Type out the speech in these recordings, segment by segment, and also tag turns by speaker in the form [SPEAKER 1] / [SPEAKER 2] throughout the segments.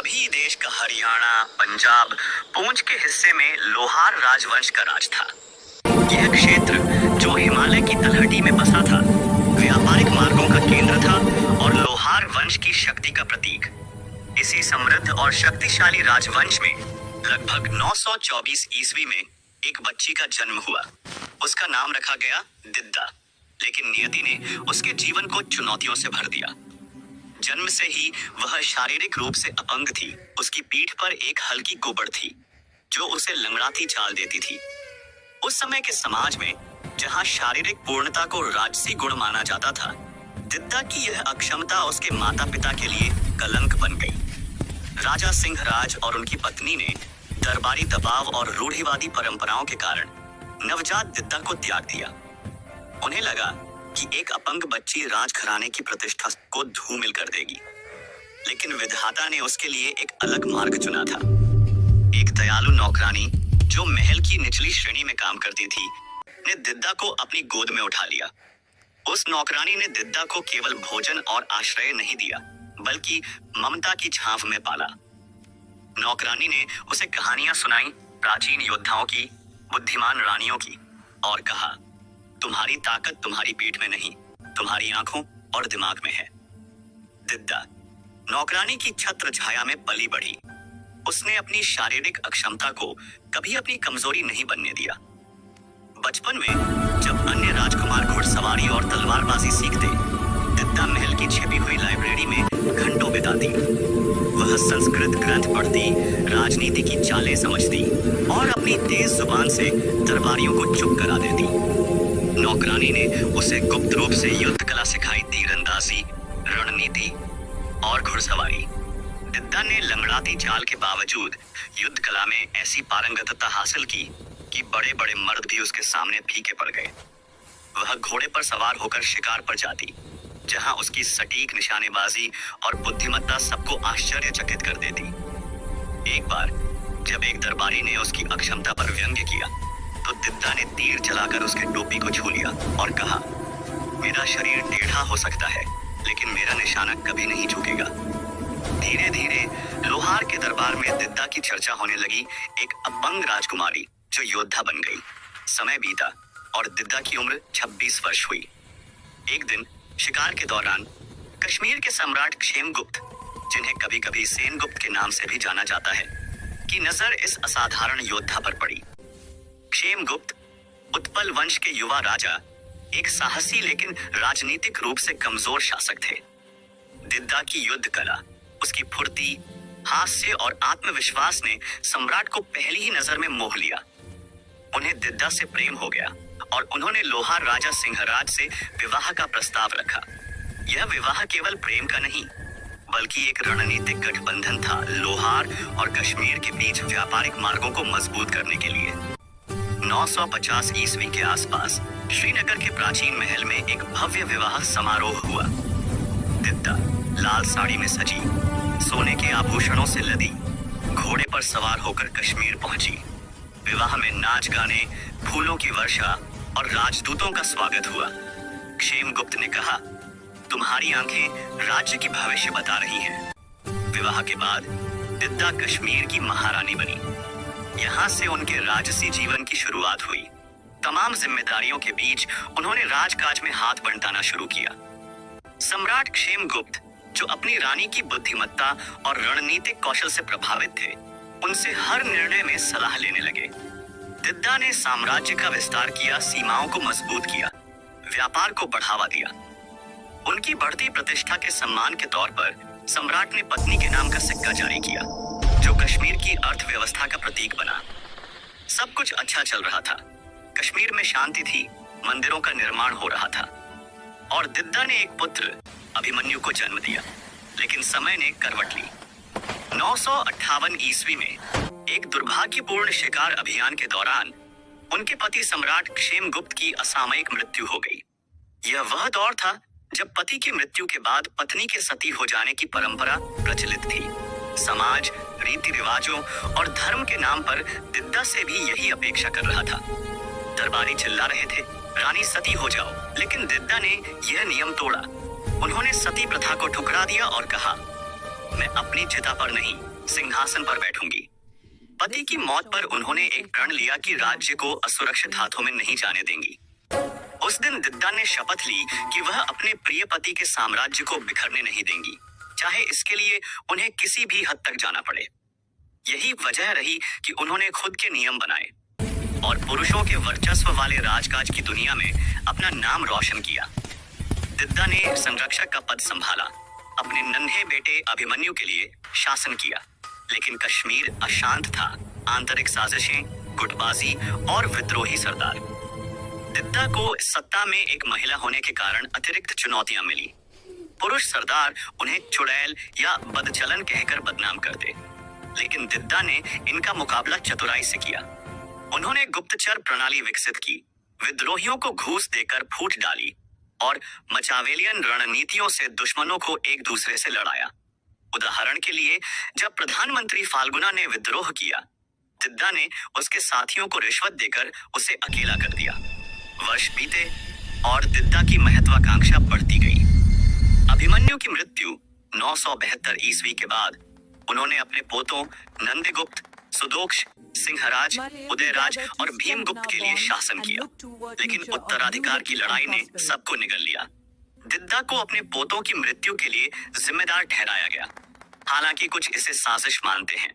[SPEAKER 1] कभी देश का हरियाणा, पंजाब, पूंछ के हिस्से में लोहार राजवंश का राज था। यह क्षेत्र, जो हिमालय की तलहटी में बसा था, व्यापारिक मार्गों का केंद्र था और लोहार वंश की शक्ति का प्रतीक। इसी समृद्ध और शक्तिशाली राजवंश में लगभग 924 ईस्वी में एक बच्ची का जन्म हुआ। उसका नाम रखा गया दिद्दा, लेकिन नियति ने उसके जीवन को चुनौतियों से भर दिया। जन्म से ही वह शारीरिक रूप से अपंग थी। उसकी पीठ पर एक हल्की कुबड़ थी, जो उसे लंगड़ाती चाल देती थी। उस समय के समाज में, जहां शारीरिक पूर्णता को राजसी गुण माना जाता था, दिद्दा की यह अक्षमता उसके माता पिता के लिए कलंक बन गई। राजा सिंहराज और उनकी पत्नी ने दरबारी दबाव और रूढ़िवादी परंपराओं के कारण नवजात दिद्दा को त्याग दिया। उन्हें लगा कि एक अपंग बच्ची राजघराने की प्रतिष्ठा को धूमिल कर देगी, लेकिन विधाता ने उसके लिए एक अलग मार्ग चुना था। एक दयालु नौकरानी, जो महल की निचली श्रेणी में काम करती थी, ने दिद्दा को अपनी गोद में उठा लिया। उस नौकरानी ने दिद्दा को केवल भोजन और आश्रय नहीं दिया, बल्कि ममता की झांव में पाला। नौकरानी ने उसे कहानियां सुनाई, प्राचीन योद्धाओं की, बुद्धिमान रानियों की, और कहा, तुम्हारी ताकत तुम्हारी पीठ में नहीं, तुम्हारी आंखों और दिमाग में है। दिद्दा नौकरानी की छत्र छाया में पली बढ़ी। उसने अपनी शारीरिक अक्षमता को कभी अपनी कमजोरी नहीं बनने दिया। बचपन में जब अन्य राजकुमार घुड़सवारी और तलवारबाजी सीखते, दिद्दा महल की छिपी हुई लाइब्रेरी में घंटों बिताती। वह संस्कृत ग्रंथ पढ़ती, राजनीति की चालें समझती और अपनी तेज जुबान से दरबारियों को चुप करा देती। नौकरानी ने उसे गुप्त रूप से युद्ध कला सिखाई, तीरंदाजी, रणनीति और घुड़सवारी। दिद्दा ने लंगड़ाती चाल के बावजूद युद्ध कला में ऐसी पारंगतता हासिल की कि बड़े बड़े मर्द भी उसके सामने फीके पड़ गए। वह घोड़े पर सवार होकर शिकार पर जाती, जहां उसकी सटीक निशानेबाजी और बुद्धिमत्ता सबको आश्चर्यचकित कर देती। एक बार जब एक दरबारी ने उसकी अक्षमता पर व्यंग्य किया, तो दिद्दा ने तीर चलाकर उसके टोपी को छू लिया और कहा, मेरा शरीर टेढ़ा हो सकता है, लेकिन मेरा निशाना कभी नहीं झुकेगा। धीरे धीरे लोहार के दरबार में दिद्दा की चर्चा होने लगी, एक अपंग राजकुमारी जो योद्धा बन गई। समय बीता और दिद्दा की उम्र 26 वर्ष हुई। एक दिन शिकार के दौरान कश्मीर के सम्राट क्षेमगुप्त, जिन्हें कभी कभी सेनगुप्त के नाम से भी जाना जाता है, की नजर इस असाधारण योद्धा पर पड़ी। क्षेमगुप्त उत्पल वंश के युवा राजा, एक साहसी लेकिन राजनीतिक रूप से कमजोर शासक थे। दिद्दा की युद्ध कला, उसकी फुर्ती, हास्य और आत्मविश्वास ने सम्राट को पहली ही नजर में मोह लिया। उन्हें दिद्दा से प्रेम हो गया और उन्होंने लोहार राजा सिंहराज से विवाह का प्रस्ताव रखा। यह विवाह केवल प्रेम का नहीं, बल्कि एक रणनीतिक गठबंधन था, लोहार और कश्मीर के बीच व्यापारिक मार्गों को मजबूत करने के लिए। 950 ईस्वी के आसपास श्रीनगर के प्राचीन महल में एक भव्य विवाह समारोह हुआ। दिद्दा लाल साड़ी में सजी, सोने के आभूषणों से लदी, घोड़े पर सवार होकर कश्मीर पहुंची। विवाह में नाच गाने, फूलों की वर्षा और राजदूतों का स्वागत हुआ। क्षेमगुप्त ने कहा, तुम्हारी आंखें राज्य की भविष्य बता रही हैं। विवाह के बाद दिद्दा कश्मीर की महारानी बनी। यहाँ से उनके राजसी जीवन की शुरुआत हुई। तमाम जिम्मेदारियों के बीच उन्होंने राजकाज में हाथ बंटाना शुरू किया। सम्राट क्षेमगुप्त, जो अपनी रानी की बुद्धिमत्ता और रणनीतिक कौशल से प्रभावित थे, उनसे हर निर्णय में सलाह लेने लगे। दिद्दा ने साम्राज्य का विस्तार किया, सीमाओं को मजबूत किया, व्यापार को बढ़ावा दिया। उनकी बढ़ती प्रतिष्ठा के सम्मान के तौर पर सम्राट ने पत्नी के नाम का सिक्का जारी किया, जो कश्मीर की अर्थव्यवस्था का प्रतीक बना। सब कुछ अच्छा चल रहा था। कश्मीर में शांति थी, मंदिरों का निर्माण हो रहा था और दिद्दा ने एक पुत्र अभिमन्यु को जन्म दिया। लेकिन समय ने करवट ली। 958 ईस्वी में एक दुर्भाग्यपूर्ण शिकार अभियान के दौरान उनके पति सम्राट क्षेमगुप्त की असामयिक मृत्यु हो गई। यह वह दौर था जब पति की मृत्यु के बाद पत्नी के सती हो जाने की परंपरा प्रचलित थी। समाज, रीति रिवाजों और धर्म के नाम पर दिद्दा से भी यही अपेक्षा कर रहा था। दरबारी चिल्ला रहे थे, रानी सती हो जाओ, लेकिन दिद्दा ने यह नियम तोड़ा। उन्होंने सती प्रथा को ठुकरा दिया और कहा, मैं अपनी चिता पर नहीं, सिंहासन पर बैठूंगी। पति की मौत पर उन्होंने एक प्रण लिया कि राज्य को असुरक्षित हाथों में नहीं जाने देंगी। उस दिन दिद्दा ने शपथ ली कि वह अपने प्रिय पति के साम्राज्य को बिखरने नहीं देंगी, चाहे इसके लिए उन्हें किसी भी हद तक जाना पड़े। यही वजह रही कि उन्होंने खुद के नियम बनाए और पुरुषों के वर्चस्व वाले राजकाज की दुनिया में अपना नाम रोशन किया। दिद्दा ने संरक्षक का पद संभाला, अपने नन्हे बेटे अभिमन्यु के लिए शासन किया, लेकिन कश्मीर अशांत था। आंतरिक साजिशें, गुटबाजी और विद्रोही सरदार। दिद्दा को सत्ता में एक महिला होने के कारण अतिरिक्त चुनौतियां मिली। पुरुष सरदार उन्हें चुड़ैल या बदचलन कहकर बदनाम करते, लेकिन दिद्दा ने इनका मुकाबला चतुराई से किया। उन्होंने गुप्तचर प्रणाली विकसित की, विद्रोहियों को घूस देकर फूट डाली और मचावेलियन रणनीतियों से दुश्मनों को एक दूसरे से लड़ाया। उदाहरण के लिए, जब प्रधानमंत्री फाल्गुना ने विद्रोह किया, दिद्दा ने उसके साथियों को रिश्वत देकर उसे अकेला कर दिया। वर्ष बीते और दिद्दा की महत्वाकांक्षा बढ़ती गई। अभिमन्यु की मृत्यु 972 ईस्वी के बाद उन्होंने अपने पोतों नंदगुप्त, सुदोक्ष, सिंहराज, उदयराज और भीमगुप्त के लिए शासन किया, लेकिन उत्तराधिकार की लड़ाई ने सबको निगल लिया। दिद्दा को अपने पोतों की मृत्यु के लिए जिम्मेदार ठहराया गया, हालांकि कुछ इसे साजिश मानते हैं।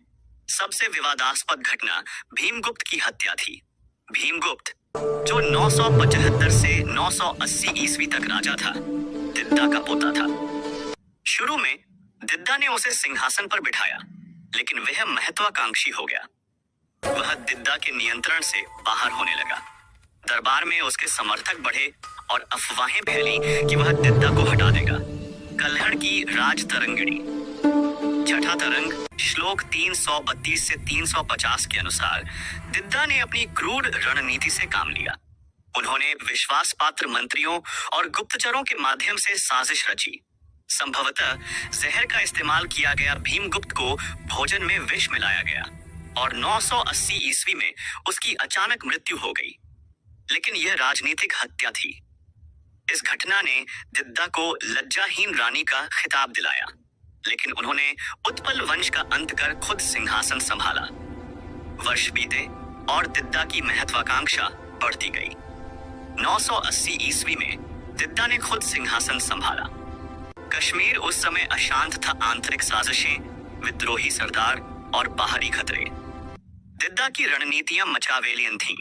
[SPEAKER 1] सबसे विवादास्पद घटना भीमगुप्त की हत्या थी। भीमगुप्त, जो 975 से 980 ईस्वी तक राजा था, दिद्दा का पोता था। शुरू में दिद्दा ने उसे सिंहासन पर बिठाया, लेकिन वह महत्वाकांक्षी हो गया। वह दिद्दा के नियंत्रण से बाहर होने लगा। दरबार में उसके समर्थक बढ़े और अफवाहें फैली कि वह दिद्दा को हटा देगा। कल्हड़ की राज तरंगिणी, छठा तरंग, श्लोक 332 से 350 के अनुसार दिद्दा ने अपनी क्रूर रणनीति से काम लिया। उन्होंने विश्वास पात्र मंत्रियों और गुप्तचरों के माध्यम से साजिश रची। संभवतः जहर का इस्तेमाल किया गया। भीमगुप्त को भोजन में विष मिलाया गया और 980 ईस्वी में उसकी अचानक मृत्यु हो गई, लेकिन यह राजनीतिक हत्या थी। इस घटना ने दिद्दा को लज्जाहीन रानी का खिताब दिलाया, लेकिन उन्होंने उत्पल वंश का अंत कर खुद सिंहासन संभाला। वर्ष बीते और दिद्दा की महत्वाकांक्षा बढ़ती गई। 980 ईस्वी में दिद्दा ने खुद सिंहासन संभाला। कश्मीर उस समय अशांत था। आंतरिक साजिशें, विद्रोही सरदार और बाहरी खतरे। दिद्दा की रणनीतियां मचावेलियन थीं।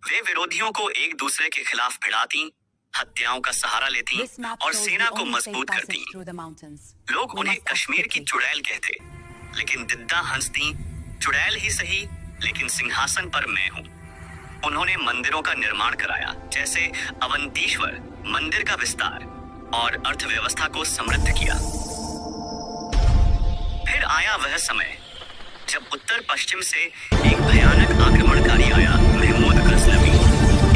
[SPEAKER 1] वे विरोधियों को एक दूसरे के खिलाफ भिड़ाती, हत्याओं का सहारा लेती और सेना को मजबूत करती। लोग उन्हें कश्मीर की चुड़ैल कहते, लेकिन दिद्दा हंसती, चुड़ैल ही सही, लेकिन सिंहासन पर मैं हूँ। उन्होंने मंदिरों का निर्माण कराया, जैसे अवंतीश्वर मंदिर का विस्तार, और अर्थव्यवस्था को समृद्ध किया। फिर आया वह समय जब उत्तर पश्चिम से एक भयानक आक्रमणकारी आया, महमूद गजनवी।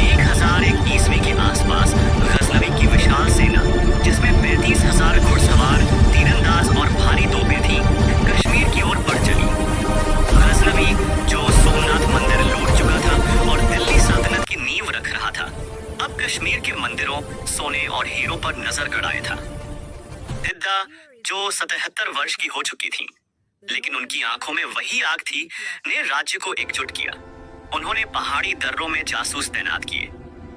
[SPEAKER 1] 1001 ईस्वी के आसपास गजनवी की विशाल सेना, जिसमें 35,000 घुड़सवार, तीरंदाज और भारी तोपें थीं, कश्मीर की ओर बढ़ चली। गजनवी, जो सोमनाथ मंदिर लूट चुका था और दिल्ली सल्तनत की नींव रख रहा था, अब कश्मीर के मंदिरों, सोने और हीरों पर नजर गड़ाए था। दिद्दा, जो 77 वर्ष की हो चुकी थी, लेकिन उनकी आंखों में वही आग थी, ने राज्य को एकजुट किया। उन्होंने पहाड़ी दर्रों में जासूस तैनात किए,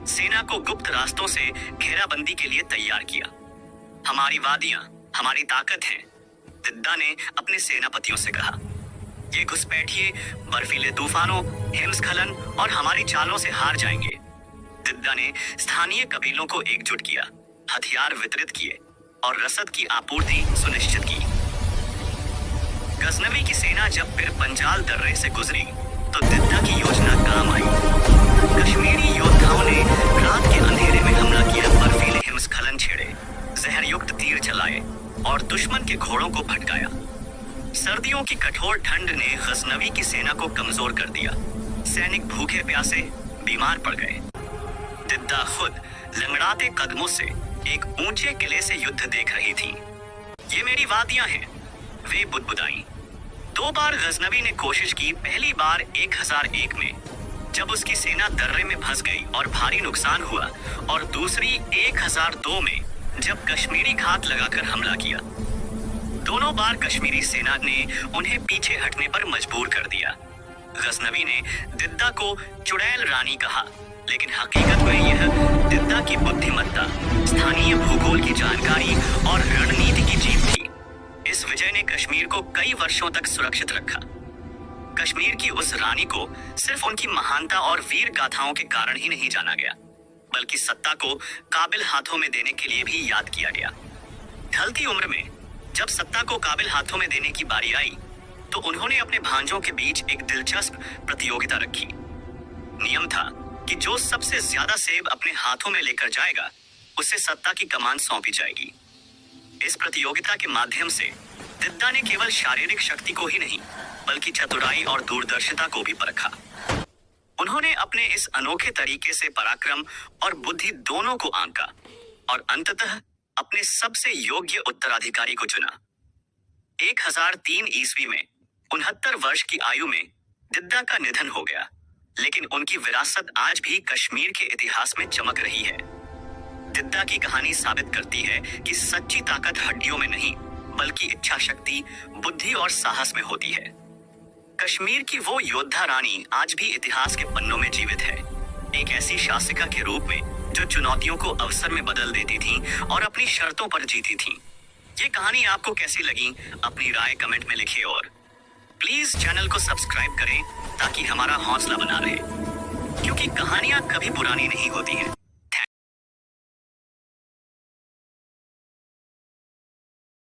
[SPEAKER 1] सेना को गुप्त रास्तों से घेराबंदी के लिए तैयार किया। हमारी वादियां हमारी ताकत हैं, दिद्दा ने अपने सेनापतियों से कहा। ये घुसपैठिए बर्फीले तूफानों, हिमस्खलन और हमारी चालों से हार जाएंगे। दिद्दा ने स्थानीय कबीलों को एकजुट किया, हथियार वितरित किए और रसद की आपूर्ति सुनिश्चित की। गजनवी की सेना जब फिर पंजाल दर्रे से गुजरी, तो दिद्दा की योजना काम आई। कश्मीरी योद्धाओं ने रात के अंधेरे में हमला किया, बर्फीले हिमस्खलन छेड़े, जहरयुक्त तीर चलाए और दुश्मन के घोड़ों को भटकाया। सर्दियों की कठोर ठंड ने गजनवी की सेना को कमजोर कर दिया। सैनिक भूखे प्यासे बीमार पड़ गए। दिद्दा खुद लंगड़ाते कदमों से एक ऊंचे किले से युद्ध देख रही थी। ये मेरी वादियां हैं, वे बुदबुदाई। 2 बार गजनवी ने कोशिश की। पहली बार 1001 में, जब उसकी सेना दर्रे में फंस गई और भारी नुकसान हुआ, और दूसरी 1002 में, जब कश्मीरी घात लगाकर हमला किया। दोनों बार कश्मीरी सेना ने उन्हें पीछे हटने पर मजबूर कर दिया। गजनवी ने दिद्दा को चुड़ैल रानी कहा, लेकिन हकीकत में यह दिद्दा की बुद्धिमत्ता, स्थानीय भूगोल की जानकारी और रणनीति की जीत थी। इस विजय ने कश्मीर को कई वर्षों तक सुरक्षित रखा। कश्मीर की उस रानी को सिर्फ उनकी महानता और वीर गाथाओं के कारण ही नहीं जाना गया, बल्कि सत्ता को काबिल हाथों में देने के लिए भी याद किया गया। ढलती उम्र में जब सत्ता को काबिल हाथों में देने की बारी आई, तो उन्होंने अपने भांजों के बीच एक दिलचस्प प्रतियोगिता रखी। नियम था कि जो सबसे ज्यादा सेब अपने हाथों में लेकर जाएगा, उसे सत्ता की कमान सौंपी जाएगी। इस प्रतियोगिता के माध्यम से दिद्दा ने केवल शारीरिक शक्ति को ही नहीं, बल्कि चतुराई और दूरदर्शिता को भी परखा। उन्होंने अपने इस अनोखे तरीके से पराक्रम और बुद्धि दोनों को आंका और अंततः अपने सबसे योग्य उत्तराधिकारी को चुना। 1003 ईस्वी में 69 वर्ष की आयु में दिद्दा का निधन हो गया, लेकिन उनकी विरासत आज भी कश्मीर के इतिहास में चमक रही है। दिद्दा की कहानी साबित करती है कि सच्ची ताकत हड्डियों में नहीं, बल्कि इच्छा शक्ति, बुद्धि और साहस में होती है। कश्मीर की वो योद्धा रानी आज भी इतिहास के पन्नों में जीवित है, एक ऐसी शासिका के रूप में जो चुनौतियों को अवसर में बदल देती थी और अपनी शर्तों पर जीती थी। ये कहानी आपको कैसी लगी, अपनी राय कमेंट में लिखिए और प्लीज चैनल को सब्सक्राइब करें ताकि हमारा हौसला बना रहे, क्योंकि कहानियां कभी पुरानी नहीं होती हैं।